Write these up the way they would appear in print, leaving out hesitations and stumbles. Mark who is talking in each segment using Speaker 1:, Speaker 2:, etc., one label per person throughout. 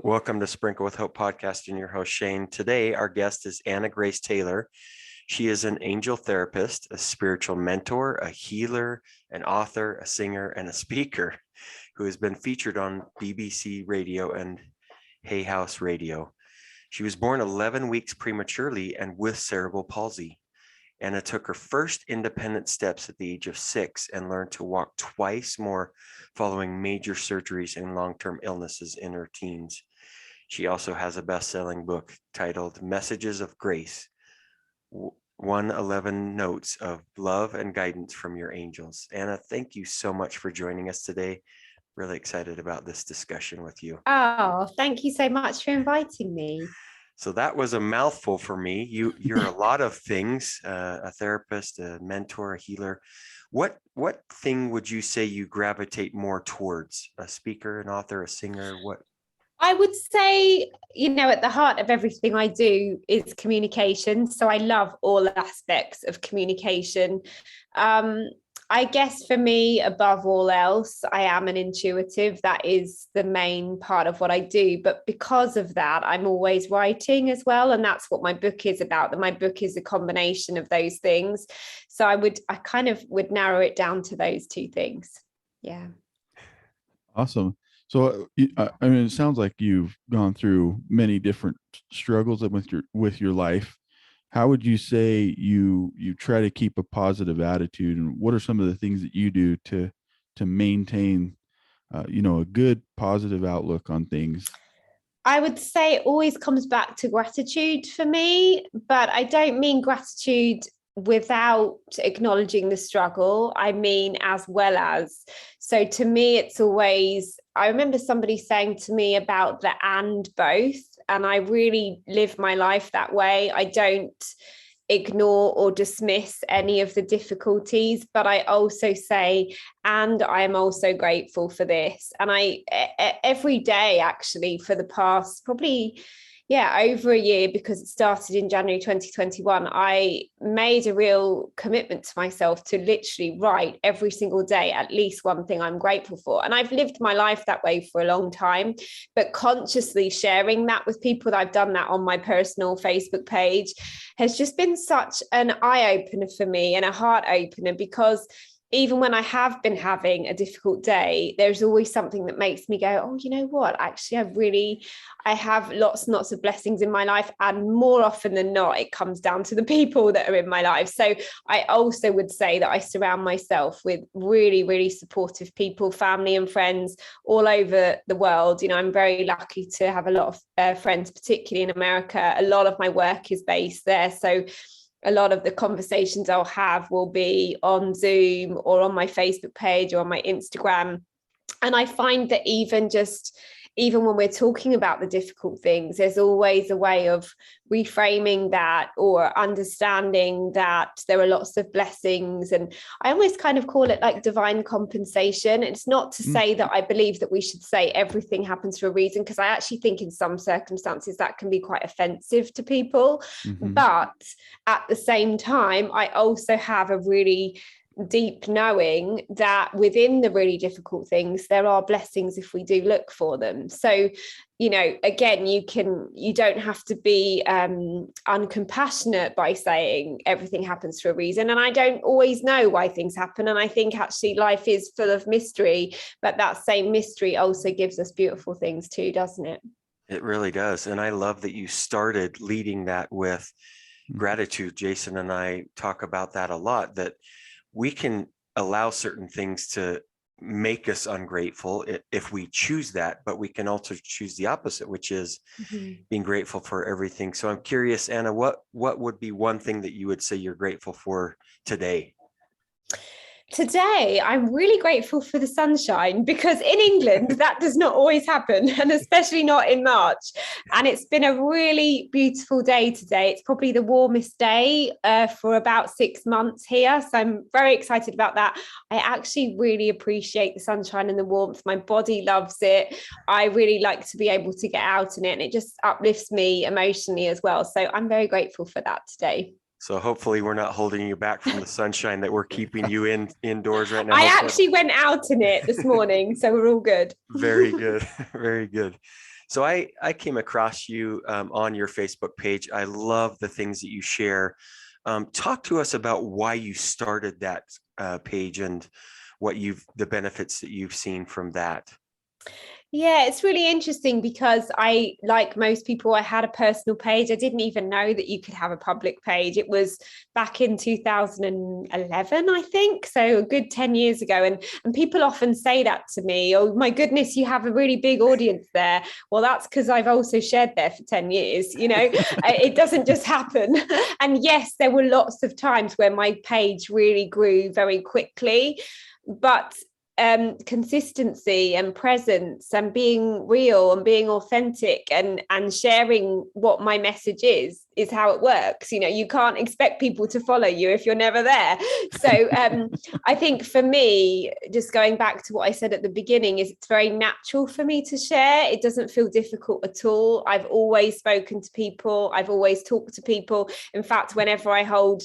Speaker 1: Welcome to Sprinkle with Hope podcast and your host, Shane. Today, our guest is Anna Grace Taylor. She is an angel therapist, a spiritual mentor, a healer, an author, a singer, and a speaker who has been featured on BBC Radio and Hay House Radio. She was born 11 weeks prematurely and with cerebral palsy. Anna took her first independent steps at the age of 6 and learned to walk twice more following major surgeries and long-term illnesses in her teens. She also has a best-selling book titled Messages of Grace, 111 Notes of Love and Guidance from Your Angels. Anna, thank you so much for joining us today. Really excited about this discussion with you.
Speaker 2: Oh, thank you so much for inviting me.
Speaker 1: So that was a mouthful for me. You're a lot of things, a therapist, a mentor, a healer. What thing would you say you gravitate more towards? A speaker, an author, a singer? What?
Speaker 2: I would say, at the heart of everything I do is communication. So I love all aspects of communication. I guess for me, above all else, I am an intuitive. That is the main part of what I do. But because of that, I'm always writing as well. And that's what my book is about. And my book is a combination of those things. So I kind of would narrow it down to those two things. Yeah.
Speaker 3: Awesome. So, it sounds like you've gone through many different struggles with your life. How would you say you try to keep a positive attitude, and what are some of the things that you do to maintain, a good positive outlook on things?
Speaker 2: I would say it always comes back to gratitude for me, but I don't mean gratitude without acknowledging the struggle. I mean, as well as. So to me, it's always, I remember somebody saying to me about the and both, and I really live my life that way. I don't ignore or dismiss any of the difficulties, but I also say, and I am also grateful for this. And every day, actually, for the past probably over a year, because it started in January 2021, I made a real commitment to myself to literally write every single day at least one thing I'm grateful for. And I've lived my life that way for a long time, but consciously sharing that with people, I've done that on my personal Facebook page, has just been such an eye-opener for me and a heart opener, because even when I have been having a difficult day, there's always something that makes me go, oh, you know what? Actually, I have lots and lots of blessings in my life. And more often than not, it comes down to the people that are in my life. So I also would say that I surround myself with really, really supportive people, family and friends all over the world. I'm very lucky to have a lot of friends, particularly in America. A lot of my work is based there. So a lot of the conversations I'll have will be on Zoom or on my Facebook page or on my Instagram. And I find that even when we're talking about the difficult things, there's always a way of reframing that or understanding that there are lots of blessings. And I always kind of call it like divine compensation. It's not to say that I believe that we should say everything happens for a reason, because I actually think in some circumstances that can be quite offensive to people. Mm-hmm. But at the same time, I also have a really deep knowing that within the really difficult things, there are blessings if we do look for them. So, again, you don't have to be uncompassionate by saying everything happens for a reason. And I don't always know why things happen. And I think actually life is full of mystery, but that same mystery also gives us beautiful things too, doesn't it?
Speaker 1: It really does. And I love that you started leading that with gratitude. Jason and I talk about that a lot, that we can allow certain things to make us ungrateful if we choose that, but we can also choose the opposite, which is being grateful for everything. So I'm curious, Anna, what would be one thing that you would say you're grateful for today?
Speaker 2: Today, I'm really grateful for the sunshine, because in England, that does not always happen, and especially not in March. And it's been a really beautiful day today. It's probably the warmest day for about 6 months here. So I'm very excited about that. I actually really appreciate the sunshine and the warmth. My body loves it. I really like to be able to get out in it, and it just uplifts me emotionally as well. So I'm very grateful for that today.
Speaker 1: So hopefully we're not holding you back from the sunshine, that we're keeping you indoors right now.
Speaker 2: I actually went out in it this morning, so we're all good.
Speaker 1: Very good. Very good. So I came across you on your Facebook page. I love the things that you share. Talk to us about why you started that page and the benefits that you've seen from that.
Speaker 2: Yeah, it's really interesting because like most people, I had a personal page. I didn't even know that you could have a public page. It was back in 2011, I think. So a good 10 years ago. And people often say that to me, oh, my goodness, you have a really big audience there. Well, that's because I've also shared there for 10 years. It doesn't just happen. And yes, there were lots of times where my page really grew very quickly, but consistency and presence and being real and being authentic and sharing what my message is how it works. You can't expect people to follow you if you're never there. So I think for me, just going back to what I said at the beginning, is it's very natural for me to share. It doesn't feel difficult at all. I've always spoken to people. I've always talked to people. In fact, whenever I hold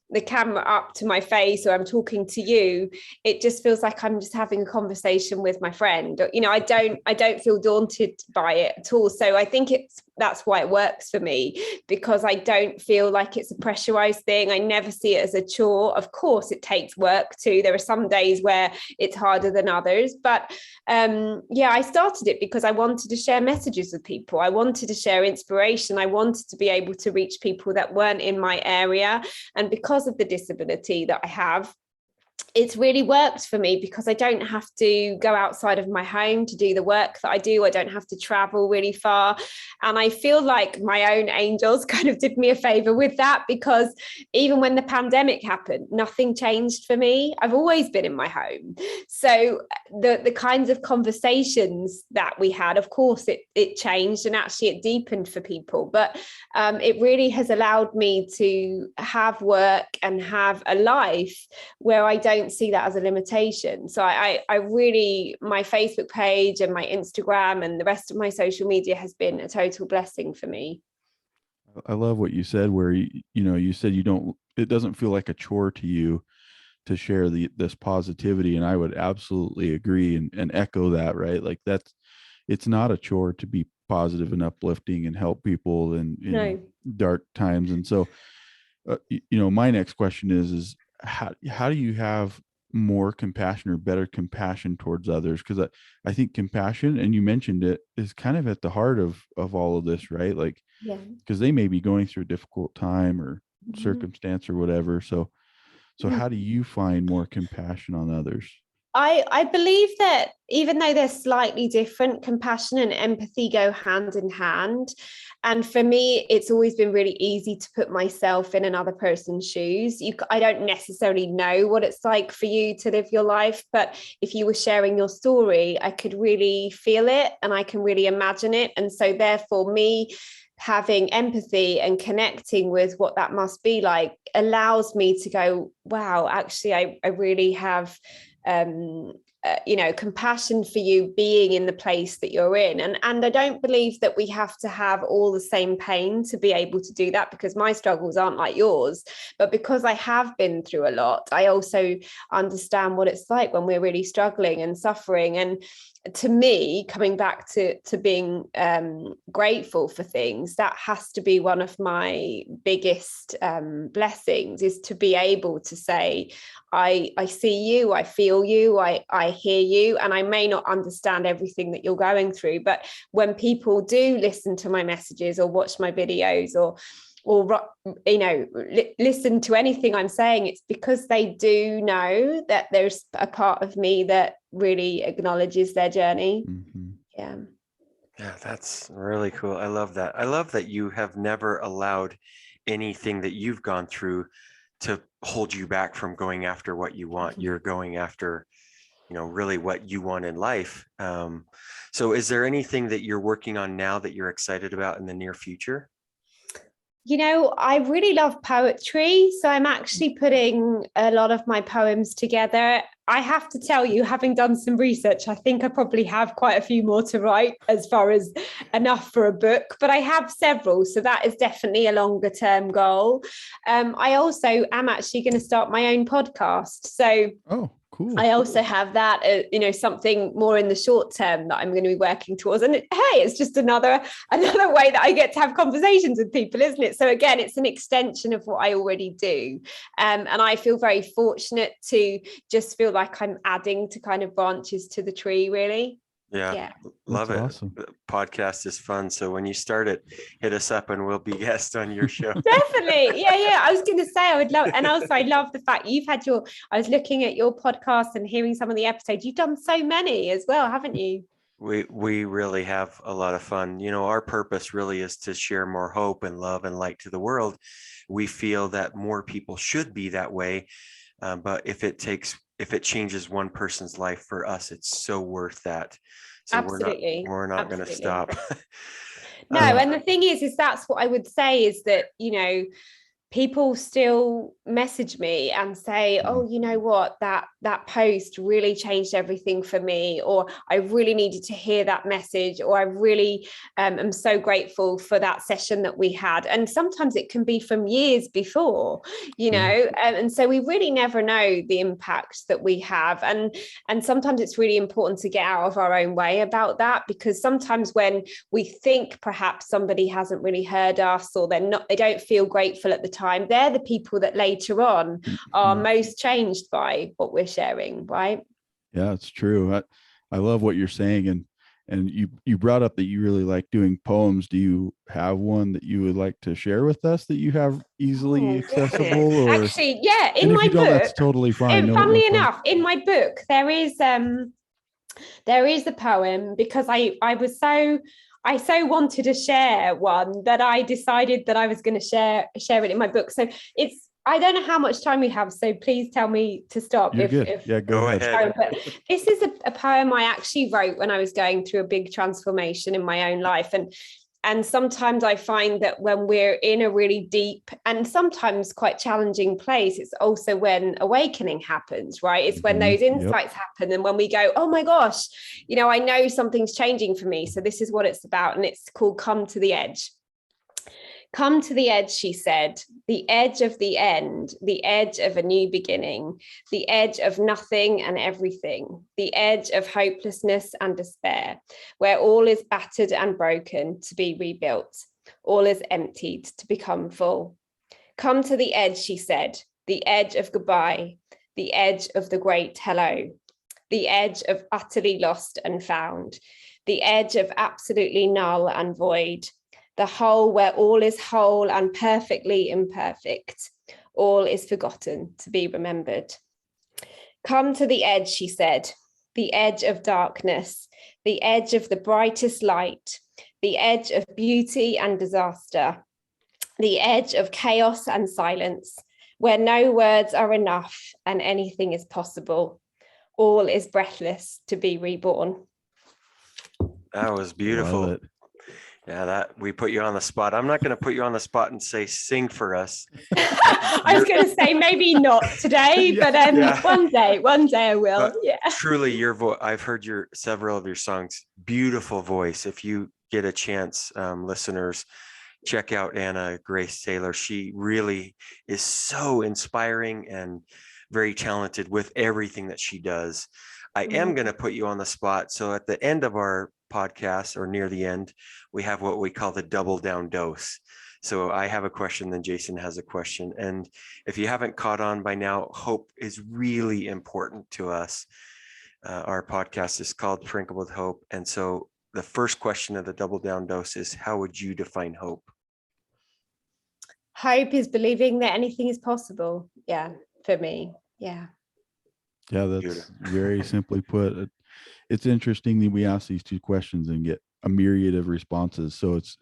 Speaker 2: the camera up to my face or I'm talking to you, it just feels like I'm just having a conversation with my friend. I don't feel daunted by it at all. So I think that's why it works for me, because I don't feel like it's a pressurized thing. I never see it as a chore. Of course, it takes work too. There are some days where it's harder than others, but I started it because I wanted to share messages with people. I wanted to share inspiration. I wanted to be able to reach people that weren't in my area. And because of the disability that I have, it's really worked for me because I don't have to go outside of my home to do the work that I do. I don't have to travel really far. And I feel like my own angels kind of did me a favor with that, because even when the pandemic happened, nothing changed for me. I've always been in my home. So the kinds of conversations that we had, of course, it changed and actually it deepened for people. But it really has allowed me to have work and have a life where I don't see that as a limitation. So I really, my Facebook page and my Instagram and the rest of my social media has been a total blessing for me.
Speaker 3: I love what you said, where you said it doesn't feel like a chore to you to share this positivity. And I would absolutely agree and echo that, right? Like it's not a chore to be positive and uplifting and help people in dark times. And so, my next question is how do you have more compassion or better compassion towards others? Because I think compassion, and you mentioned it, is kind of at the heart of all of this, right? Like, because they may be going through a difficult time or circumstance or whatever. So how do you find more compassion on others?
Speaker 2: I believe that even though they're slightly different, compassion and empathy go hand in hand. And for me, it's always been really easy to put myself in another person's shoes. I don't necessarily know what it's like for you to live your life, but if you were sharing your story, I could really feel it and I can really imagine it. And so therefore, me having empathy and connecting with what that must be like allows me to go, wow, actually, I really have compassion for you being in the place that you're in. And I don't believe that we have to have all the same pain to be able to do that, because my struggles aren't like yours. But because I have been through a lot, I also understand what it's like when we're really struggling and suffering. And to me, coming back to being grateful for things, that has to be one of my biggest blessings, is to be able to say, I see you, I feel you, I hear you, and I may not understand everything that you're going through, but when people do listen to my messages or watch my videos or listen to anything I'm saying, it's because they do know that there's a part of me that really acknowledges their journey. Yeah,
Speaker 1: that's really cool. I love that. I love that you have never allowed anything that you've gone through to hold you back from going after what you want. You're going after, really what you want in life. So is there anything that you're working on now that you're excited about in the near future?
Speaker 2: I really love poetry. So I'm actually putting a lot of my poems together. I have to tell you, having done some research, I think I probably have quite a few more to write, as far as enough for a book, but I have several. So that is definitely a longer term goal. I also am actually going to start my own podcast. So
Speaker 3: Cool.
Speaker 2: I also have that, something more in the short term that I'm going to be working towards. And hey, it's just another way that I get to have conversations with people, isn't it? So again, it's an extension of what I already do. And I feel very fortunate to just feel like I'm adding to kind of branches to the tree, really.
Speaker 1: Yeah. Love
Speaker 3: That's
Speaker 1: it.
Speaker 3: awesome.
Speaker 1: The podcast is fun. So when you start it, hit us up and we'll be guests on your show.
Speaker 2: Definitely. Yeah. I was going to say I would love, and also I love the fact you've had I was looking at your podcast and hearing some of the episodes. You've done so many as well, haven't you?
Speaker 1: We really have a lot of fun. Our purpose really is to share more hope and love and light to the world. We feel that more people should be that way. But if it changes one person's life, for us, it's so worth that. So
Speaker 2: Absolutely.
Speaker 1: we're not going to stop.
Speaker 2: No, and the thing is that's what I would say is that, people still message me and say, oh, you know what, that post really changed everything for me, or I really needed to hear that message, or I really am so grateful for that session that we had. And sometimes it can be from years before, and so we really never know the impact that we have. And sometimes it's really important to get out of our own way about that, because sometimes when we think perhaps somebody hasn't really heard us, or they don't feel grateful at the time, they're the people that later on are most changed by what we're sharing, right?
Speaker 3: Yeah, it's true. I love what you're saying, and you brought up that you really like doing poems. Do you have one that you would like to share with us that you have easily accessible? Or
Speaker 2: actually, yeah, in
Speaker 3: and if
Speaker 2: my
Speaker 3: you don't,
Speaker 2: book,
Speaker 3: that's totally fine.
Speaker 2: Funnily enough, in my book there is a poem, because I so wanted to share one that I decided that I was going to share it in my book. So I don't know how much time we have, so please tell me to stop.
Speaker 3: You're good. Yeah, go ahead.
Speaker 2: But this is a poem I actually wrote when I was going through a big transformation in my own life. And sometimes I find that when we're in a really deep and sometimes quite challenging place, it's also when awakening happens, right? It's when those insights happen. And when we go, oh my gosh, I know something's changing for me. So this is what it's about. And it's called Come to the Edge. Come to the edge, she said, the edge of the end, the edge of a new beginning, the edge of nothing and everything, the edge of hopelessness and despair, where all is battered and broken to be rebuilt, all is emptied to become full. Come to the edge, she said, the edge of goodbye, the edge of the great hello, the edge of utterly lost and found, the edge of absolutely null and void, the whole where all is whole and perfectly imperfect, all is forgotten to be remembered. Come to the edge, she said, the edge of darkness, the edge of the brightest light, the edge of beauty and disaster, the edge of chaos and silence, where no words are enough and anything is possible. All is breathless to be reborn.
Speaker 1: That was beautiful. Yeah, that we put you on the spot. I'm not going to put you on the spot and say sing for us.
Speaker 2: I was going to say maybe not today, but one day I will.
Speaker 1: Truly, your voice. I've heard several of your songs. Beautiful voice. If you get a chance, listeners, check out Anna Grace Taylor. She really is so inspiring and very talented with everything that she does. I am going to put you on the spot. So at the end of our podcast, or near the end, we have what we call the double down dose. So I have a question, then Jason has a question. And if you haven't caught on by now, hope is really important to us. Our podcast is called Sprinkle with Hope. And so the first question of the double down dose is, how would you define hope?
Speaker 2: Hope is believing that anything is possible. Yeah, for me. Yeah.
Speaker 3: Yeah, that's very simply put. It's interesting that we ask these two questions and get a myriad of responses. So it's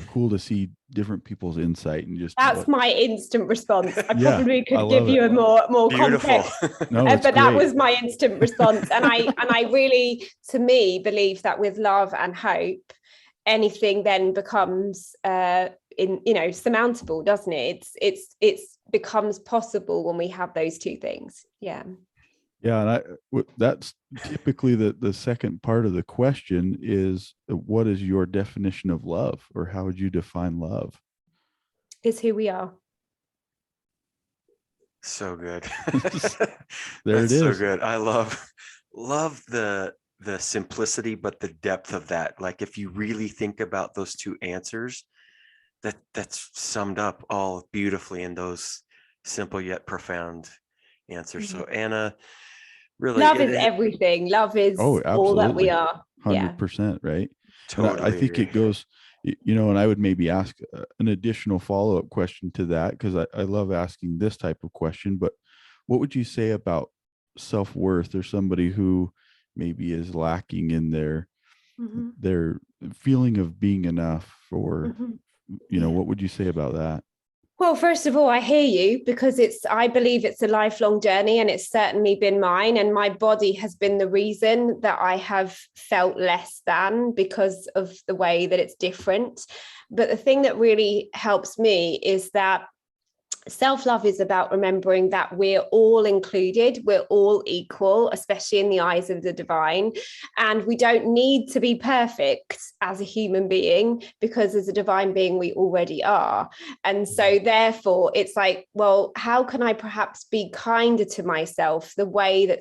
Speaker 3: cool to see different people's insight and just.
Speaker 2: That's my instant response. I probably could give you a more complex.
Speaker 3: No,
Speaker 2: but
Speaker 3: great.
Speaker 2: That was my instant response, and I really, to me, believe that with love and hope, anything then becomes surmountable, doesn't it? It's becomes possible when we have those two things. Yeah.
Speaker 3: Yeah, and that's typically the second part of the question is, what is your definition of love, or how would you define love?
Speaker 2: Is who we are.
Speaker 1: So good.
Speaker 3: There
Speaker 1: That's
Speaker 3: it
Speaker 1: so
Speaker 3: is.
Speaker 1: good. I love the simplicity, but the depth of that. Like if you really think about those two answers, that's summed up all beautifully in those simple yet profound answers. So Anna, really,
Speaker 2: Love is everything. Love is
Speaker 3: Oh,
Speaker 2: all that we
Speaker 3: absolutely.
Speaker 2: are. Yeah.
Speaker 3: 100%, right? And I
Speaker 1: totally
Speaker 3: think
Speaker 1: agree.
Speaker 3: it goes, and I would maybe ask an additional follow-up question to that, because I love asking this type of question. But what would you say about self-worth, or somebody who maybe is lacking in
Speaker 2: Mhm.
Speaker 3: their feeling of being enough, or,
Speaker 2: Mhm. Yeah.
Speaker 3: what would you say about that?
Speaker 2: Well, first of all, I hear you, because I believe it's a lifelong journey, and it's certainly been mine. And my body has been the reason that I have felt less than, because of the way that it's different. But the thing that really helps me is that self-love is about remembering that we're all included, we're all equal, especially in the eyes of the divine. And we don't need to be perfect as a human being, because as a divine being, we already are. And so therefore, it's like, well, how can I perhaps be kinder to myself the way that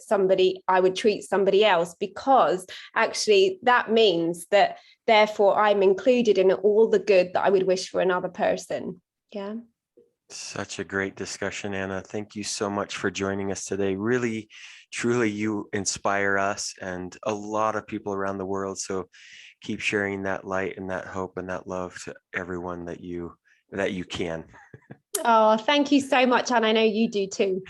Speaker 2: I would treat somebody else? Because actually that means that therefore I'm included in all the good that I would wish for another person. Yeah.
Speaker 1: Such a great discussion, Anna. Thank you so much for joining us today. Really, truly, you inspire us and a lot of people around the world. So keep sharing that light and that hope and that love to everyone that you can.
Speaker 2: Oh, thank you so much. And I know you do too.